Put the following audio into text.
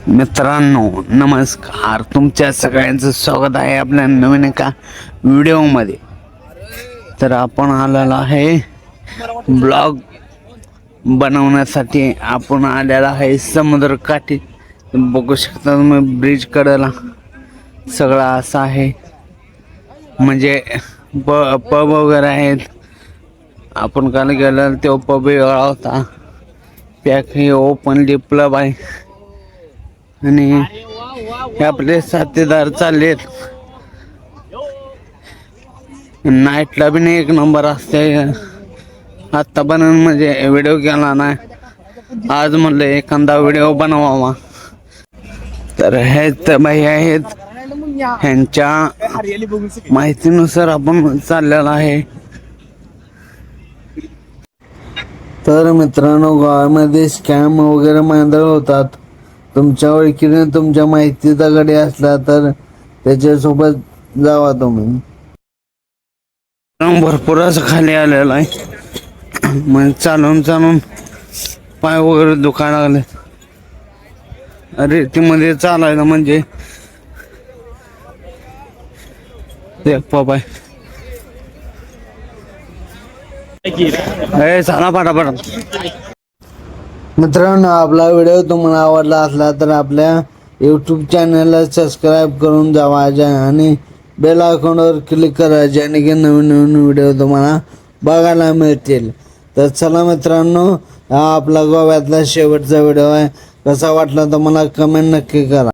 मित्रांनो नमस्कार, तुमच्या सगळ्यांचं स्वागत आहे आपल्या नवीन एका व्हिडिओमध्ये. तर आपण आलेला आहे ब्लॉग बनवण्यासाठी. आपण आलेला आहे समुद्रकाठी. बघू शकता तुम्ही ब्रिज कडेला सगळं असं आहे, म्हणजे पब वगैरे आहेत. आपण काल गेलं तेव्हा पब वेगळा होता, पॅक हे ओपनली क्लब आहे. आणि हे आपले साथीदार चाललेत. नाईटला बी एक नंबर असते. आत्ता बनवून म्हणजे व्हिडिओ केला नाही, आज म्हणलं एखादा व्हिडिओ बनवावा. तर हे बाई आहेत, ह्यांच्या माहितीनुसार आपण चाललेला आहे. तर मित्रांनो, गावामध्ये स्कॅम वगैरे मांडळ होतात. तुमच्या ओळखीने तुमच्या माहितीचा गडी असला तर त्याच्यासोबत जावा तुम्ही. भरपूर असं खाली आलेलं आहे, म्हणजे चालून चालून पाय वगैरे दुखायला लागले. रेतीमध्ये चालायला म्हणजे पाय चला पटापट. मित्रांनो, आपला व्हिडिओ तुम्हाला आवडला असला तर आपल्या यूट्यूब चॅनलला सबस्क्राईब करून जावा आणि बेल आयकॉनवर क्लिक करा, ज्याने की नवीन नवीन व्हिडिओ तुम्हाला बघायला मिळतील. तर चला मित्रांनो, हा आपला गोव्यातला शेवटचा व्हिडिओ आहे. कसा वाटला तर मला कमेंट नक्की करा.